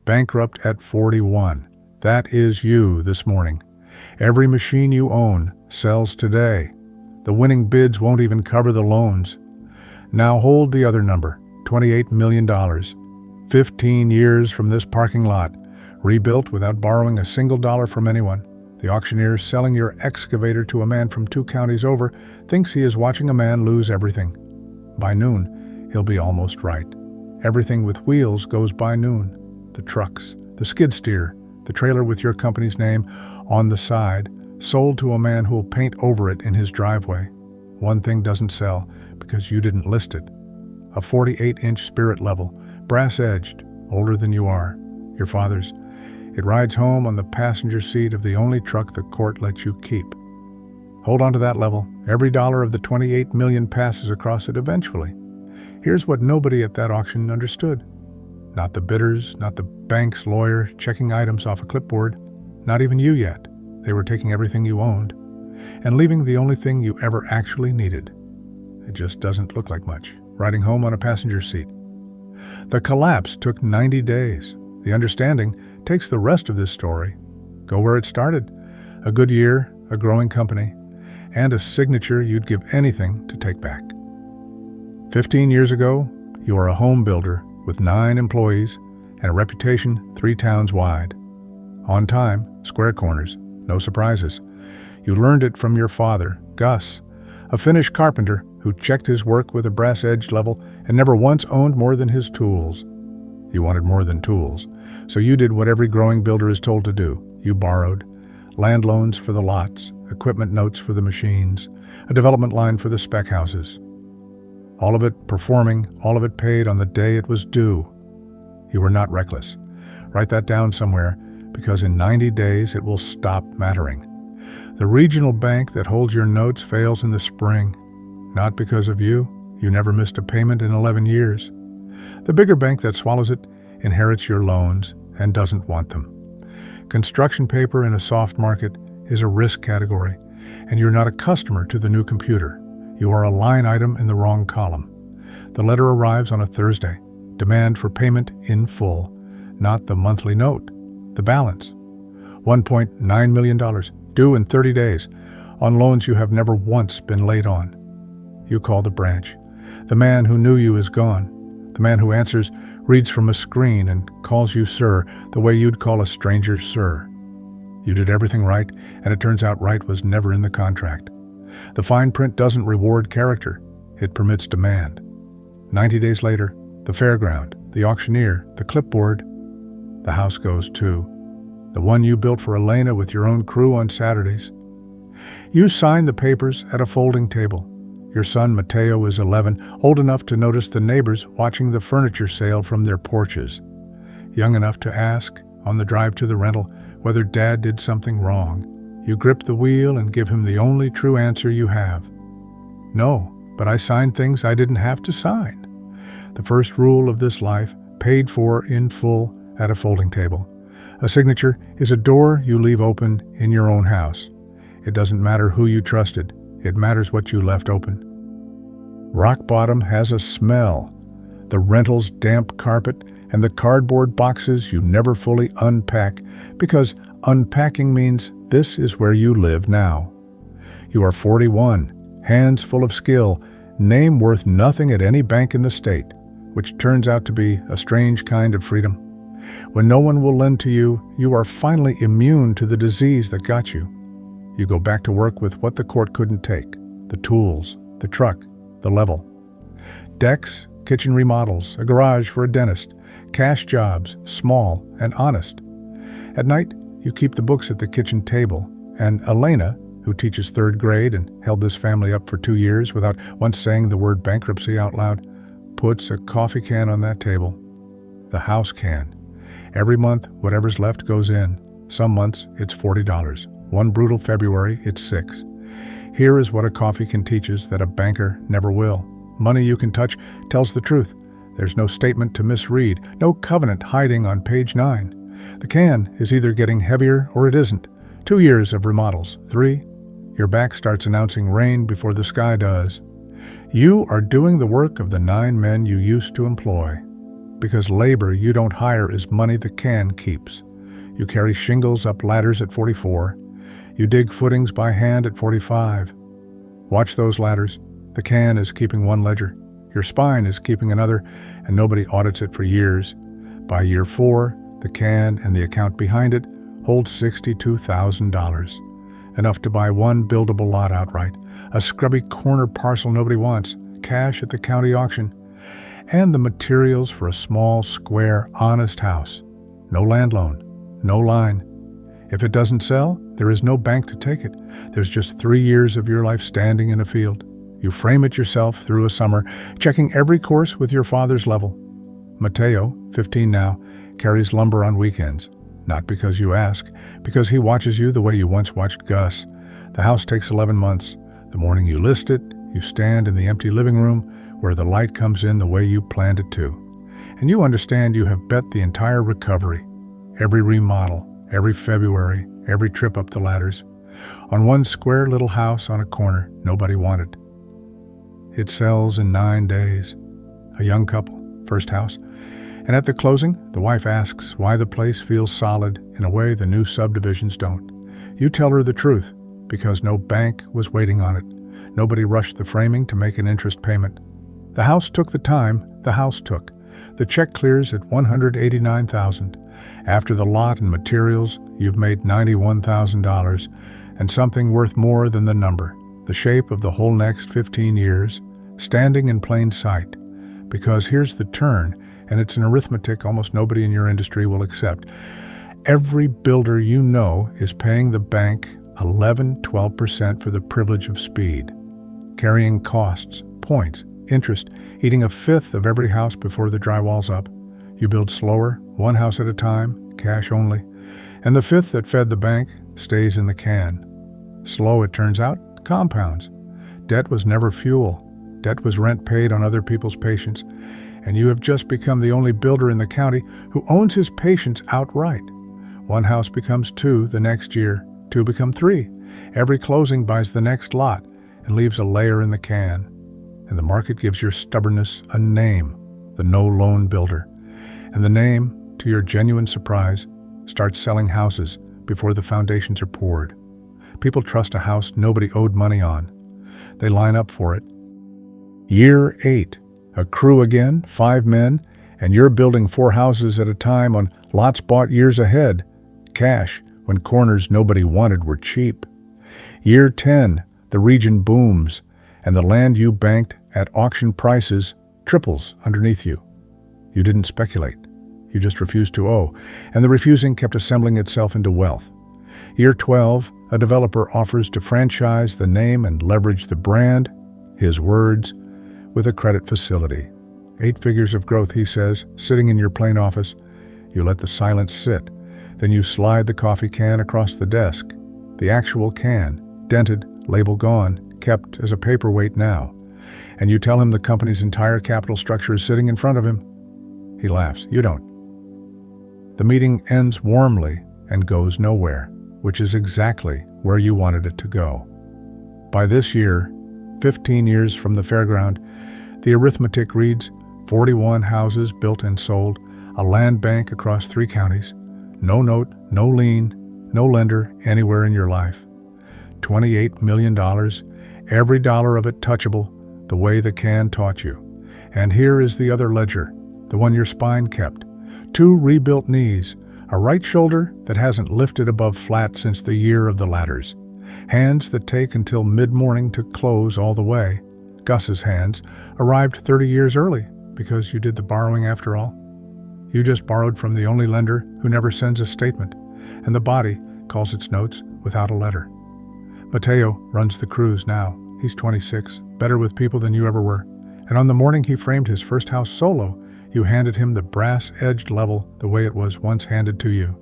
Bankrupt at 41. That is you this morning. Every machine you own sells today. The winning bids won't even cover the loans. Now hold the other number, $28 million. 15 years from this parking lot, rebuilt without borrowing a single dollar from anyone. The auctioneer selling your excavator to a man from 2 counties over thinks he is watching a man lose everything. By noon, he'll be almost right. Everything with wheels goes by noon. The trucks, the skid steer, the trailer with your company's name on the side, sold to a man who'll paint over it in his driveway. One thing doesn't sell because you didn't list it. A 48-inch spirit level, brass-edged, older than you are, your father's. It rides home on the passenger seat of the only truck the court lets you keep. Hold on to that level. Every dollar of the $28 million passes across it eventually. Here's what nobody at that auction understood. Not the bidders, not the bank's lawyer checking items off a clipboard, not even you yet. They were taking everything you owned and leaving the only thing you ever actually needed. It just doesn't look like much, riding home on a passenger seat. The collapse took 90 days. The understanding takes the rest of this story. Go where it started. A good year, a growing company, and a signature you'd give anything to take back. 15 years ago, you were a home builder with 9 employees and a reputation 3 towns wide. On time, square corners, no surprises. You learned it from your father, Gus, a Finnish carpenter who checked his work with a brass-edged level and never once owned more than his tools. You wanted more than tools, so you did what every growing builder is told to do. You borrowed land loans for the lots, equipment notes for the machines, a development line for the spec houses. All of it performing, all of it paid on the day it was due. You were not reckless. Write that down somewhere, because in 90 days it will stop mattering. The regional bank that holds your notes fails in the spring. Not because of you. You never missed a payment in 11 years. The bigger bank that swallows it inherits your loans and doesn't want them. Construction paper in a soft market is a risk category, and you're not a customer to the new computer. You are a line item in the wrong column. The letter arrives on a Thursday. Demand for payment in full, not the monthly note, the balance. $1.9 million, due in 30 days, on loans you have never once been late on. You call the branch. The man who knew you is gone. The man who answers reads from a screen and calls you sir, the way you'd call a stranger sir. You did everything right, and it turns out right was never in the contract. The fine print doesn't reward character, it permits demand. 90 days later, the fairground, the auctioneer, the clipboard, the house goes too. The one you built for Elena with your own crew on Saturdays. You sign the papers at a folding table. Your son Mateo is 11, old enough to notice the neighbors watching the furniture sale from their porches. Young enough to ask, on the drive to the rental, whether Dad did something wrong. You grip the wheel and give him the only true answer you have. No, but I signed things I didn't have to sign. The first rule of this life, paid for in full at a folding table. A signature is a door you leave open in your own house. It doesn't matter who you trusted. It matters what you left open. Rock bottom has a smell. The rental's damp carpet and the cardboard boxes you never fully unpack, because unpacking means this is where you live now. You are 41, hands full of skill, name worth nothing at any bank in the state, which turns out to be a strange kind of freedom. When no one will lend to you, you are finally immune to the disease that got you. You go back to work with what the court couldn't take, the tools, the truck, the level. Decks, kitchen remodels, a garage for a dentist, cash jobs, small and honest. At night, you keep the books at the kitchen table, and Elena, who teaches 3rd grade and held this family up for 2 years without once saying the word bankruptcy out loud, puts a coffee can on that table. The house can. Every month, whatever's left goes in. Some months, it's $40. One brutal February, it's $6. Here is what a coffee can teaches that a banker never will. Money you can touch tells the truth. There's no statement to misread, no covenant hiding on page 9. The can is either getting heavier or it isn't. 2 years of remodels. 3, your back starts announcing rain before the sky does. You are doing the work of the 9 men you used to employ. because labor you don't hire is money the can keeps. You carry shingles up ladders at 44. You dig footings by hand at 45. Watch those ladders. The can is keeping one ledger. Your spine is keeping another, and nobody audits it for years. By year 4, the can and the account behind it hold $62,000. Enough to buy one buildable lot outright, a scrubby corner parcel nobody wants, cash at the county auction, and the materials for a small, square, honest house. No land loan, no line. If it doesn't sell, there is no bank to take it. There's just 3 years of your life standing in a field. You frame it yourself through a summer, checking every course with your father's level. Mateo, 15 now, carries lumber on weekends. Not because you ask, because he watches you the way you once watched Gus. The house takes 11 months. The morning you list it, you stand in the empty living room where the light comes in the way you planned it to. And you understand you have bet the entire recovery, every remodel, every February, every trip up the ladders, on one square little house on a corner nobody wanted. It sells in 9 days. A young couple, first house. And at the closing, the wife asks why the place feels solid in a way the new subdivisions don't. You tell her the truth, because no bank was waiting on it. Nobody rushed the framing to make an interest payment. The house took the time the house took. The check clears at $189,000. After the lot and materials, you've made $91,000, and something worth more than the number, the shape of the whole next 15 years, standing in plain sight. Because here's the turn, and it's an arithmetic almost nobody in your industry will accept. Every builder you know is paying the bank 11-12% for the privilege of speed, carrying costs, points, interest, eating a fifth of every house before the drywall's up. You build slower, one house at a time, cash only, and the fifth that fed the bank stays in the can. Slow, it turns out, compounds. Debt was never fuel. Debt was rent paid on other people's patience, and you have just become the only builder in the county who owns his patience outright. One house becomes 2 the next year, 2 become 3. Every closing buys the next lot and leaves a layer in the can. And the market gives your stubbornness a name, the no-loan builder. And the name, to your genuine surprise, starts selling houses before the foundations are poured. People trust a house nobody owed money on. They line up for it. Year 8, a crew again, 5 men, and you're building 4 houses at a time on lots bought years ahead. Cash, when corners nobody wanted were cheap. Year 10, the region booms, and the land you banked at auction prices triples underneath you. You didn't speculate. You just refused to owe, and the refusing kept assembling itself into wealth. Year 12, a developer offers to franchise the name and leverage the brand, his words, with a credit facility. 8 figures of growth, he says, sitting in your plain office. You let the silence sit. Then you slide the coffee can across the desk. The actual can, dented, label gone, kept as a paperweight now. And you tell him the company's entire capital structure is sitting in front of him. He laughs. You don't. The meeting ends warmly and goes nowhere, which is exactly where you wanted it to go. By this year, 15 years from the fairground, the arithmetic reads 41 houses built and sold, a land bank across 3 counties, no note, no lien, no lender anywhere in your life. $28 million, every dollar of it touchable, the way the can taught you. And here is the other ledger, the one your spine kept. 2 rebuilt knees, a right shoulder that hasn't lifted above flat since the year of the ladders. Hands that take until mid-morning to close all the way. Gus's hands arrived 30 years early because you did the borrowing after all. You just borrowed from the only lender who never sends a statement, and the body calls its notes without a letter. Mateo runs the cruise now. He's 26, better with people than you ever were. And on the morning he framed his first house solo, you handed him the brass-edged level the way it was once handed to you.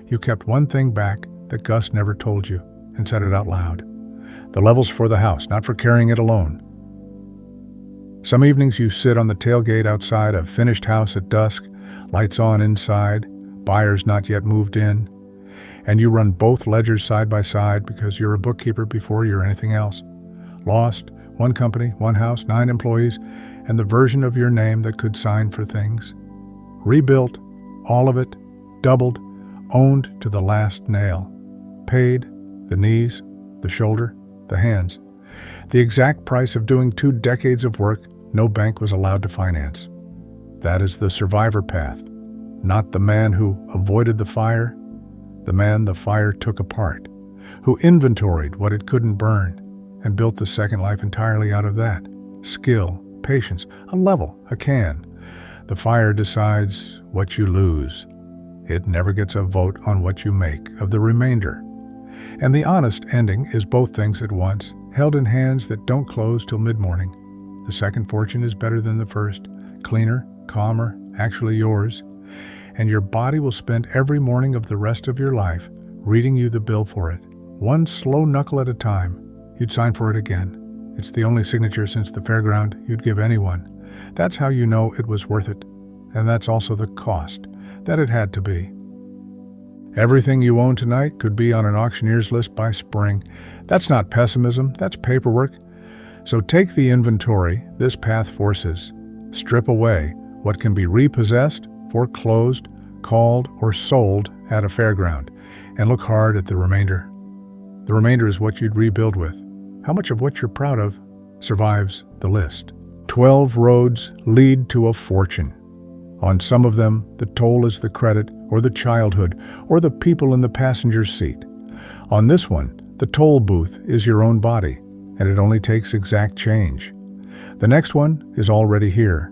You kept one thing back that Gus never told you, and said it out loud. The level's for the house, not for carrying it alone. Some evenings you sit on the tailgate outside a finished house at dusk, lights on inside, buyers not yet moved in, and you run both ledgers side by side because you're a bookkeeper before you're anything else. Lost, 1 company, 1 house, 9 employees, and the version of your name that could sign for things. Rebuilt, all of it, doubled, owned to the last nail. Paid, the knees, the shoulder, the hands. The exact price of doing 2 decades of work no bank was allowed to finance. That is the survivor path, not the man who avoided the fire, the man the fire took apart, who inventoried what it couldn't burn and built the second life entirely out of that. Skill, patience, a level, a can. The fire decides what you lose. It never gets a vote on what you make of the remainder. And the honest ending is both things at once, held in hands that don't close till mid-morning. The second fortune is better than the first, cleaner, calmer, actually yours. And your body will spend every morning of the rest of your life reading you the bill for it. One slow knuckle at a time, you'd sign for it again. It's the only signature since the fairground you'd give anyone. That's how you know it was worth it. And that's also the cost, that it had to be. Everything you own tonight could be on an auctioneer's list by spring. That's not pessimism, that's paperwork. So take the inventory this path forces. Strip away what can be repossessed, foreclosed, called, or sold at a fairground, and look hard at the remainder. The remainder is what you'd rebuild with. How much of what you're proud of survives the list? 12 roads lead to a fortune. On some of them, the toll is the credit, or the childhood, or the people in the passenger seat. On this one, the toll booth is your own body, and it only takes exact change. The next one is already here,